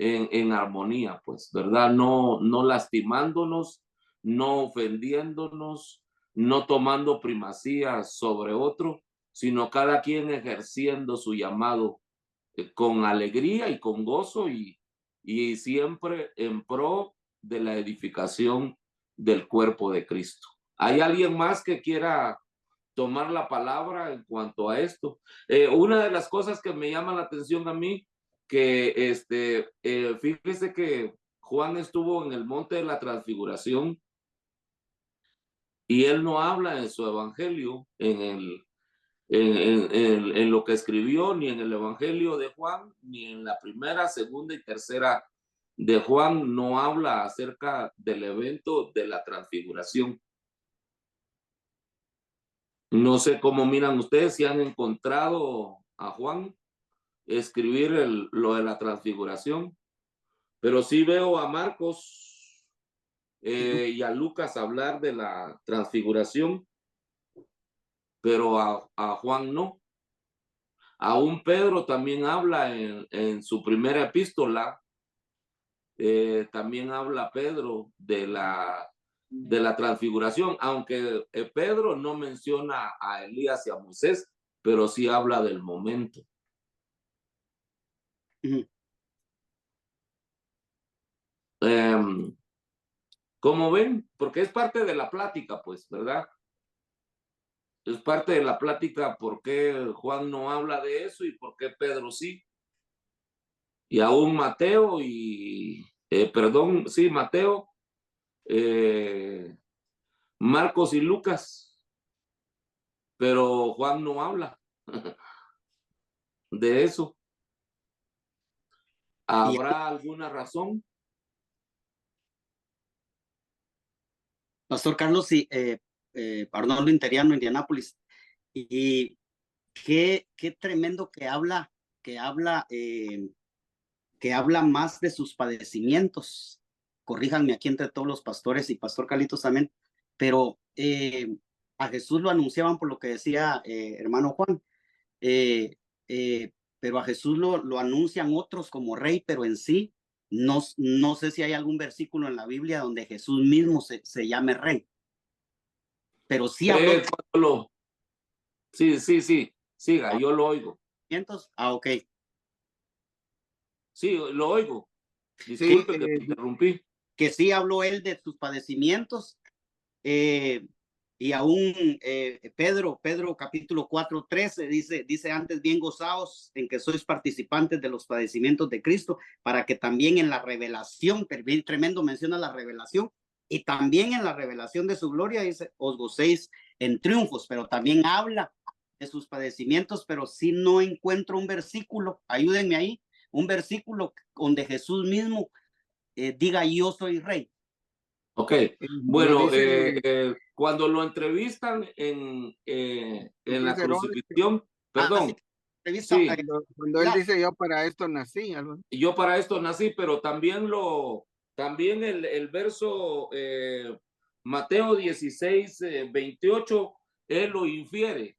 en armonía, pues, ¿verdad? No lastimándonos, no ofendiéndonos, no tomando primacía sobre otro, sino cada quien ejerciendo su llamado con alegría y con gozo y siempre en pro de la edificación del cuerpo de Cristo. ¿Hay alguien más que quiera tomar la palabra en cuanto a esto? Una de las cosas que me llama la atención a mí, que fíjese que Juan estuvo en el monte de la transfiguración y él no habla en su evangelio, en lo que escribió, ni en el evangelio de Juan, ni en la primera, segunda y tercera de Juan, no habla acerca del evento de la transfiguración. No sé cómo miran ustedes, si han encontrado a Juan escribir lo de la transfiguración, pero sí veo a Marcos y a Lucas hablar de la transfiguración, pero a Juan no. Aún Pedro también habla en su primera epístola, también habla Pedro de la transfiguración, aunque Pedro no menciona a Elías y a Moisés, pero sí habla del momento. ¿Cómo ven? Porque es parte de la plática, pues, ¿verdad? Es parte de la plática por qué Juan no habla de eso y por qué Pedro sí. Y aún Mateo Mateo, Marcos y Lucas, pero Juan no habla de eso. ¿Habrá alguna razón? Pastor Carlos, sí, Arnoldo Interiano, Indianápolis. Y qué tremendo que habla más de sus padecimientos. Corríjanme aquí entre todos los pastores y Pastor Carlitos también, pero a Jesús lo anunciaban por lo que decía hermano Juan, pero a Jesús lo anuncian otros como rey, pero en sí no sé si hay algún versículo en la Biblia donde Jesús mismo se llame rey, pero sí habló. Sí, siga, yo lo oigo. Ok. Sí, lo oigo. Disculpe que te interrumpí. Que sí habló él de sus padecimientos, y aún Pedro capítulo 4:13 dice antes bien gozaos en que sois participantes de los padecimientos de Cristo, para que también en la revelación, tremendo menciona la revelación, y también en la revelación de su gloria dice os gocéis en triunfos, pero también habla de sus padecimientos, pero sí no encuentro un versículo, ayúdenme ahí, un versículo donde Jesús mismo diga yo soy rey. Ok, bueno, cuando lo entrevistan en la crucifixión, perdón. Sí, cuando él dice yo para esto nací. Yo para esto nací, pero también el verso Mateo 16:28, él lo infiere.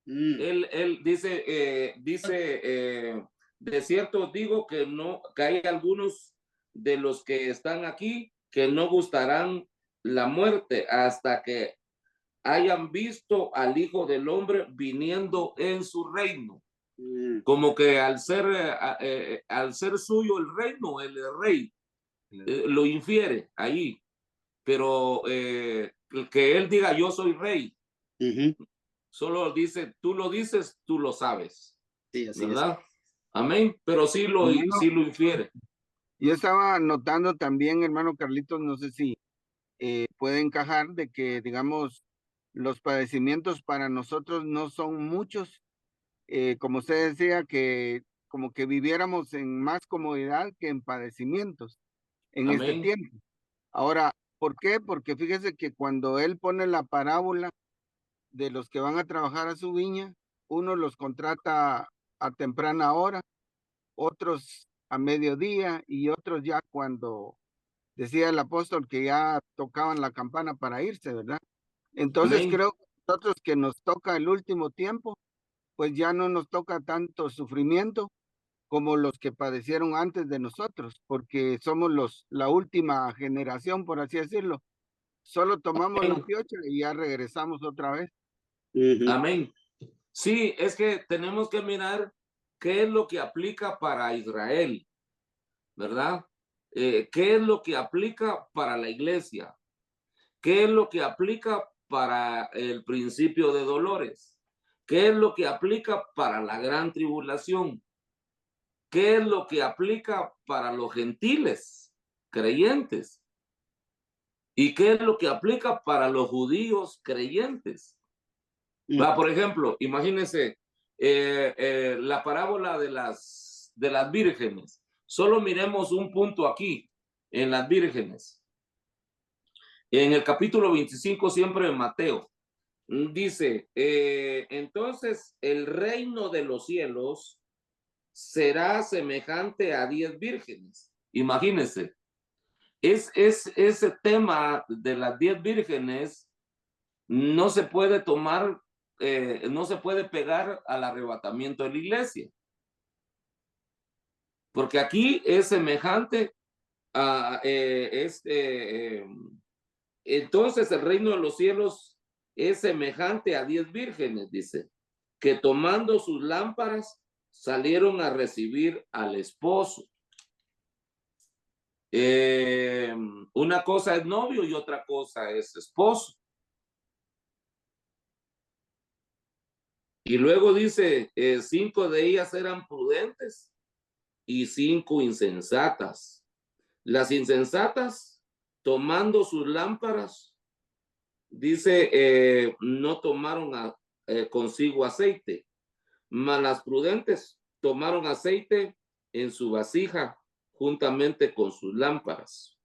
Él dice, de cierto os digo que hay algunos de los que están aquí que no gustarán la muerte hasta que hayan visto al Hijo del Hombre viniendo en su reino. Como que al ser suyo el reino, el rey, lo infiere ahí. Pero que él diga yo soy rey, solo dice, tú lo dices, tú lo sabes. Sí, así ¿verdad? Es. Amén, pero sí lo infiere. Yo estaba notando también, hermano Carlitos, no sé si puede encajar de que, digamos, los padecimientos para nosotros no son muchos, como usted decía, que como que viviéramos en más comodidad que en padecimientos en Amén. este tiempo. Ahora, ¿por qué? Porque fíjese que cuando él pone la parábola de los que van a trabajar a su viña, uno los contrata a temprana hora, otros a mediodía y otros ya cuando decía el apóstol que ya tocaban la campana para irse, ¿verdad? Entonces Amén. creo que nosotros que nos toca el último tiempo, pues ya no nos toca tanto sufrimiento, como los que padecieron antes de nosotros, porque somos la última generación, por así decirlo. Solo tomamos la piocha y ya regresamos otra vez. Amén. Sí, es que tenemos que mirar qué es lo que aplica para Israel, ¿verdad? ¿Qué es lo que aplica para la iglesia? ¿Qué es lo que aplica para el principio de dolores? ¿Qué es lo que aplica para la gran tribulación? ¿Qué es lo que aplica para los gentiles creyentes? ¿Y qué es lo que aplica para los judíos creyentes? Por ejemplo, imagínense la parábola de las vírgenes. Solo miremos un punto aquí, en las vírgenes. En el capítulo 25, siempre en Mateo, dice, entonces el reino de los cielos será semejante a 10 vírgenes. Imagínense, es ese tema de las 10 vírgenes no se puede tomar, no se puede pegar al arrebatamiento de la iglesia. Porque aquí es semejante a entonces el reino de los cielos es semejante a 10 vírgenes, dice, que tomando sus lámparas salieron a recibir al esposo. Una cosa es novio y otra cosa es esposo. Y luego dice, 5 de ellas eran prudentes y 5 insensatas. Las insensatas, tomando sus lámparas, dice, no tomaron consigo aceite, mas las prudentes tomaron aceite en su vasija juntamente con sus lámparas.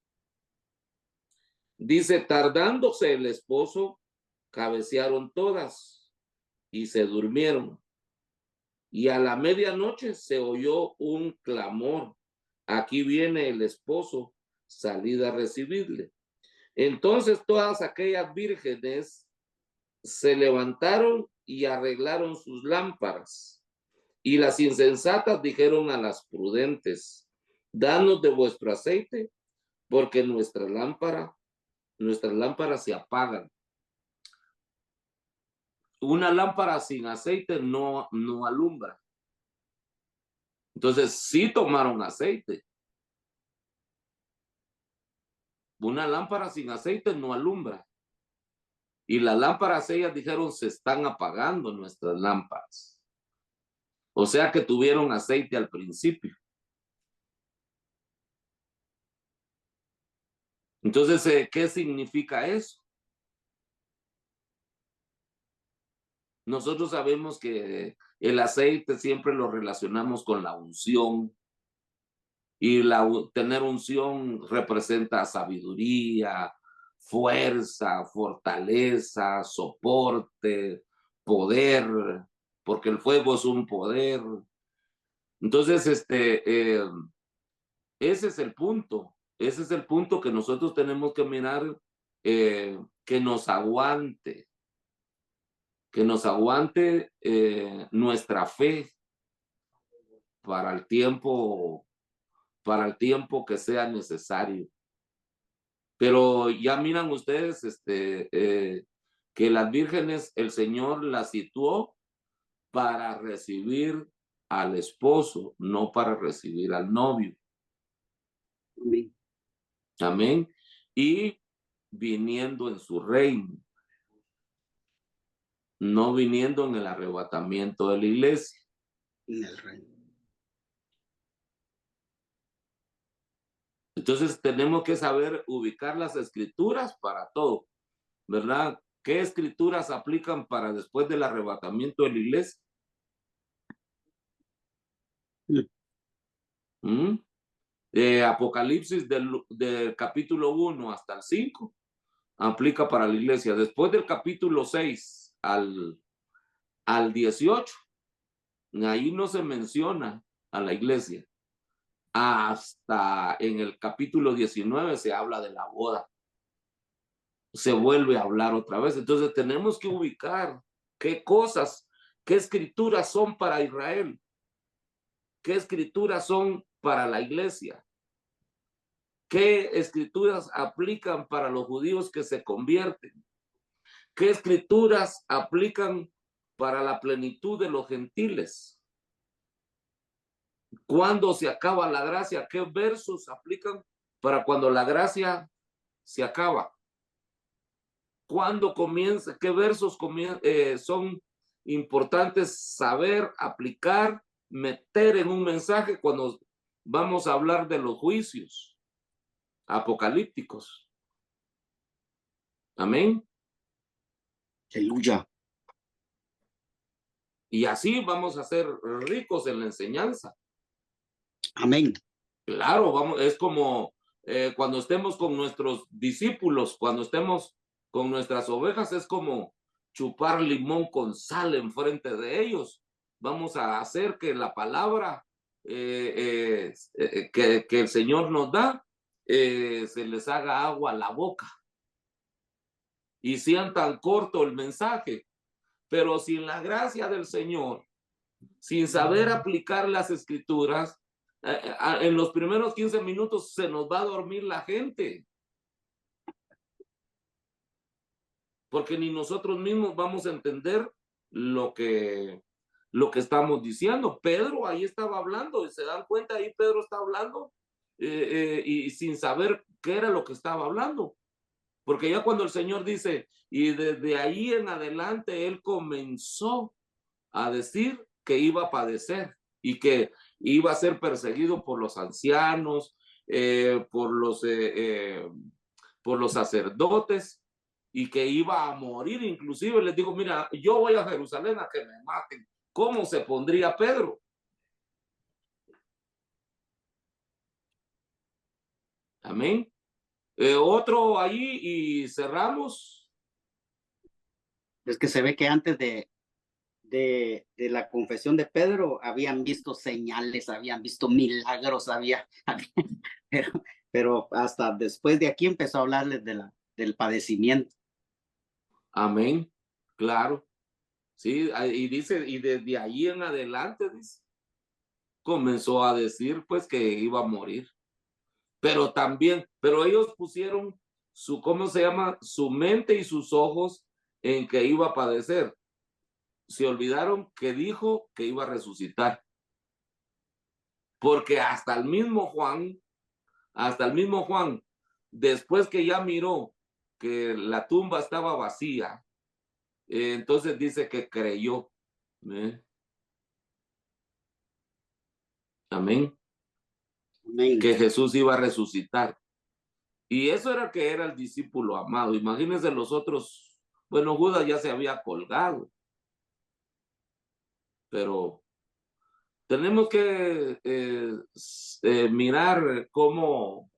Dice, tardándose el esposo, cabecearon todas y se durmieron. Y a la medianoche se oyó un clamor. Aquí viene el esposo, salid a recibirle. Entonces todas aquellas vírgenes se levantaron y arreglaron sus lámparas. Y las insensatas dijeron a las prudentes, danos de vuestro aceite, porque nuestras lámparas se apagan. Una lámpara sin aceite no alumbra. Entonces sí tomaron aceite. Una lámpara sin aceite no alumbra. Y las lámparas, ellas dijeron, se están apagando nuestras lámparas. O sea que tuvieron aceite al principio. Entonces, ¿qué significa eso? Nosotros sabemos que el aceite siempre lo relacionamos con la unción. Y tener unción representa sabiduría, fuerza, fortaleza, soporte, poder, porque el fuego es un poder. Entonces, ese es el punto. Ese es el punto que nosotros tenemos que mirar, que nos aguante nuestra fe para el tiempo que sea necesario. Pero ya miran ustedes que las vírgenes el Señor las situó para recibir al esposo, no para recibir al novio. Amén. Amén. Y viniendo en su reino, no viniendo en el arrebatamiento de la iglesia. En el reino. Entonces tenemos que saber ubicar las escrituras para todo, ¿verdad? ¿Qué escrituras aplican para después del arrebatamiento de la iglesia? Apocalipsis del capítulo 1 hasta el 5 aplica para la iglesia. Después del capítulo 6 al 18, ahí no se menciona a la iglesia. Hasta en el capítulo 19 se habla de la boda. Se vuelve a hablar otra vez. Entonces tenemos que ubicar qué cosas, qué escrituras son para Israel, ¿Qué escrituras son para la iglesia? ¿Qué escrituras aplican para los judíos que se convierten? ¿Qué escrituras aplican para la plenitud de los gentiles? ¿Cuándo se acaba la gracia? ¿Qué versos aplican para cuando la gracia se acaba? ¿Cuándo comienza? ¿Qué versos son importantes saber, aplicar, meter en un mensaje cuando vamos a hablar de los juicios apocalípticos? Amén. Aleluya. Y así vamos a ser ricos en la enseñanza. Amén. Claro, vamos, es como cuando estemos con nuestros discípulos, cuando estemos con nuestras ovejas, es como chupar limón con sal enfrente de ellos. Vamos a hacer que la palabra que el Señor nos da se les haga agua a la boca y sientan corto el mensaje. Pero sin la gracia del Señor, sin saber aplicar las escrituras, en los primeros 15 minutos se nos va a dormir la gente. Porque ni nosotros mismos vamos a entender lo que estamos diciendo. Pedro ahí estaba hablando, y se dan cuenta, ahí Pedro está hablando y sin saber qué era lo que estaba hablando. Porque ya cuando el Señor dice, y desde ahí en adelante él comenzó a decir que iba a padecer y que iba a ser perseguido por los ancianos, por los sacerdotes, y que iba a morir. Inclusive les digo, mira, yo voy a Jerusalén a que me maten. ¿Cómo se pondría Pedro? Amén. Otro ahí y cerramos. Es que se ve que antes de la confesión de Pedro habían visto señales, habían visto milagros, pero hasta después de aquí empezó a hablarles del padecimiento. Amén. Claro. Sí, y dice, y desde ahí en adelante, dice, comenzó a decir pues que iba a morir. Pero ellos pusieron ¿cómo se llama? Su mente y sus ojos en que iba a padecer. Se olvidaron que dijo que iba a resucitar. Porque hasta el mismo Juan, después que ya miró que la tumba estaba vacía, entonces dice que creyó. Amén. Amén. Que Jesús iba a resucitar. Y eso era que era el discípulo amado. Imagínense los otros. Bueno, Judas ya se había colgado. Pero tenemos que mirar cómo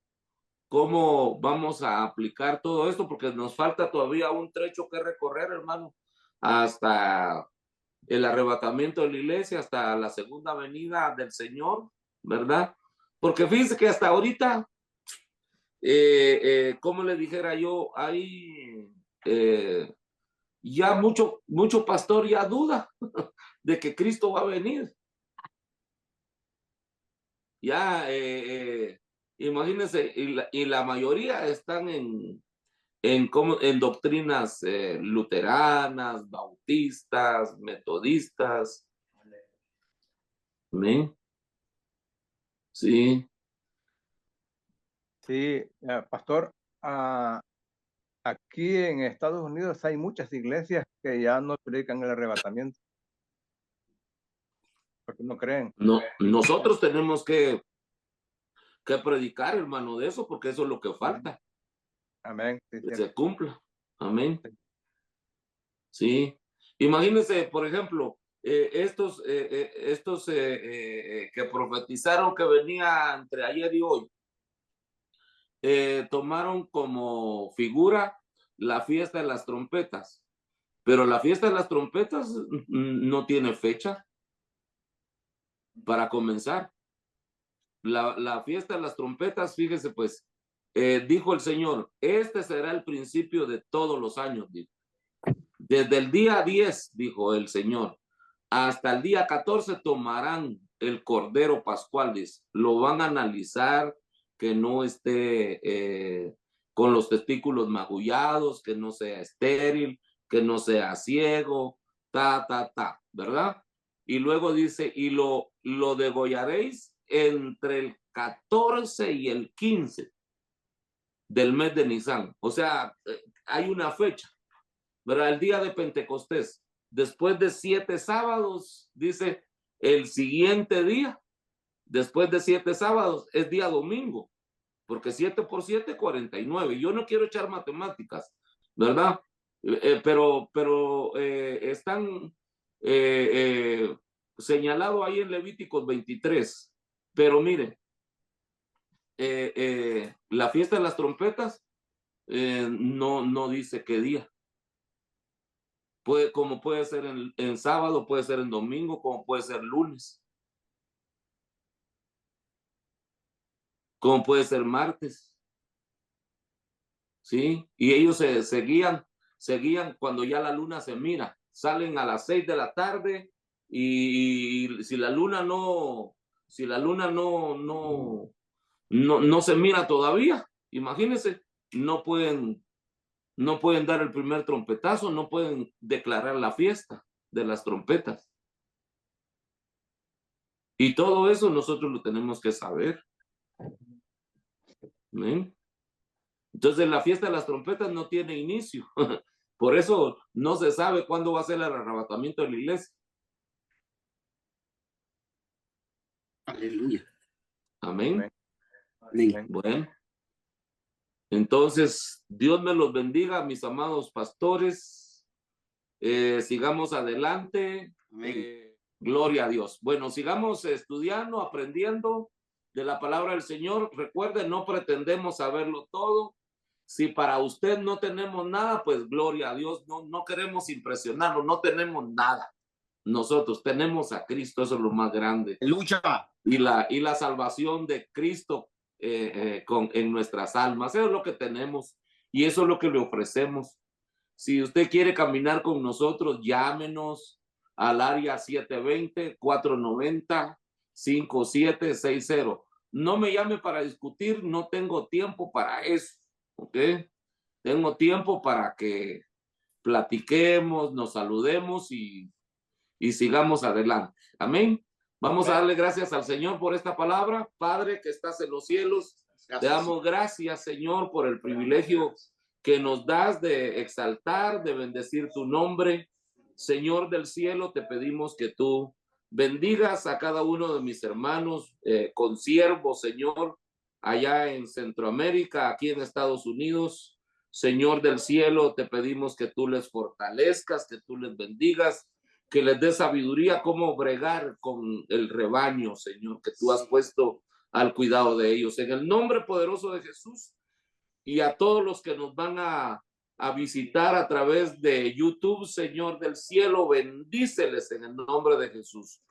vamos a aplicar todo esto, porque nos falta todavía un trecho que recorrer, hermano, hasta el arrebatamiento de la iglesia, hasta la segunda venida del Señor, ¿verdad? Porque fíjense que hasta ahorita, como le dijera yo, hay ya mucho pastor ya duda de que Cristo va a venir. Ya, imagínense, y la mayoría están en doctrinas luteranas, bautistas, metodistas. ¿Amén? Sí. Sí, pastor, aquí en Estados Unidos hay muchas iglesias que ya no predican el arrebatamiento. Porque no creen. No, nosotros tenemos que predicar, hermano, de eso, porque eso es lo que falta. Amén. Sí, que se cumpla. Amén. Sí. Imagínense, por ejemplo, estos que profetizaron que venía entre ayer y hoy, tomaron como figura la fiesta de las trompetas, pero la fiesta de las trompetas no tiene fecha para comenzar. La fiesta de las trompetas, fíjese pues, dijo el Señor, este será el principio de todos los años, dijo. Desde el día 10, dijo el Señor, hasta el día 14 tomarán el cordero pascual, dice. Lo van a analizar, que no esté con los testículos magullados, que no sea estéril, que no sea ciego, ¿verdad? Y luego dice, y lo degollaréis entre el 14 y el 15 del mes de Nisan. O sea, hay una fecha, ¿verdad? El día de Pentecostés. Después de 7 sábados, dice, el siguiente día, después de 7 sábados, es día domingo, porque 7 por 7, 49. Yo no quiero echar matemáticas, ¿verdad? Pero están señalados ahí en Levíticos 23. Pero mire, la fiesta de las trompetas no dice qué día. Como puede ser en sábado, puede ser en domingo, como puede ser lunes, como puede ser martes. ¿Sí? Y ellos se seguían cuando ya la luna se mira. Salen a las 6 de la tarde y si la luna no se mira todavía, imagínense, no pueden dar el primer trompetazo, no pueden declarar la fiesta de las trompetas. Y todo eso nosotros lo tenemos que saber. ¿Ven? Entonces la fiesta de las trompetas no tiene inicio. Por eso no se sabe cuándo va a ser el arrebatamiento de la iglesia. Aleluya. Amén. Amén. Bueno. Entonces, Dios me los bendiga, mis amados pastores. Sigamos adelante. Gloria a Dios. Bueno, sigamos estudiando, aprendiendo de la palabra del Señor. Recuerden, no pretendemos saberlo todo. Si para usted no tenemos nada, pues gloria a Dios. No queremos impresionarlo, no tenemos nada. Nosotros tenemos a Cristo, eso es lo más grande. Lucha. Y la salvación de Cristo en nuestras almas. Eso es lo que tenemos y eso es lo que le ofrecemos. Si usted quiere caminar con nosotros, llámenos al área 720-490-5760. No me llame para discutir, no tengo tiempo para eso, ¿ok? Tengo tiempo para que platiquemos, nos saludemos y sigamos adelante. Amén. Vamos a darle gracias al Señor por esta palabra. Padre que estás en los cielos, te damos gracias, Señor, por el privilegio que nos das de exaltar, de bendecir tu nombre. Señor del cielo, te pedimos que tú bendigas a cada uno de mis hermanos consiervos, Señor, allá en Centroamérica, aquí en Estados Unidos. Señor del cielo, te pedimos que tú les fortalezcas, que tú les bendigas, que les dé sabiduría cómo bregar con el rebaño, Señor, que tú has puesto al cuidado de ellos. En el nombre poderoso de Jesús, y a todos los que nos van a visitar a través de YouTube, Señor del cielo, bendíceles en el nombre de Jesús.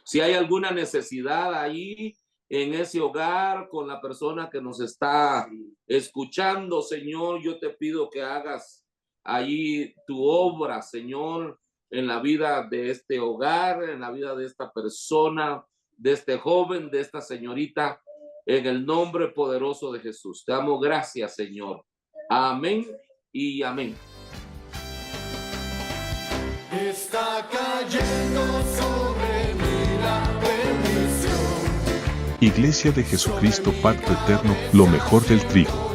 Si hay alguna necesidad ahí en ese hogar con la persona que nos está escuchando, Señor, yo te pido que hagas ahí tu obra, Señor, en la vida de este hogar, en la vida de esta persona, de este joven, de esta señorita, en el nombre poderoso de Jesús. Te damos gracias, Señor. Amén y amén. Está cayendo sobre mí la bendición. Iglesia de Jesucristo Pacto Eterno, lo mejor del trigo.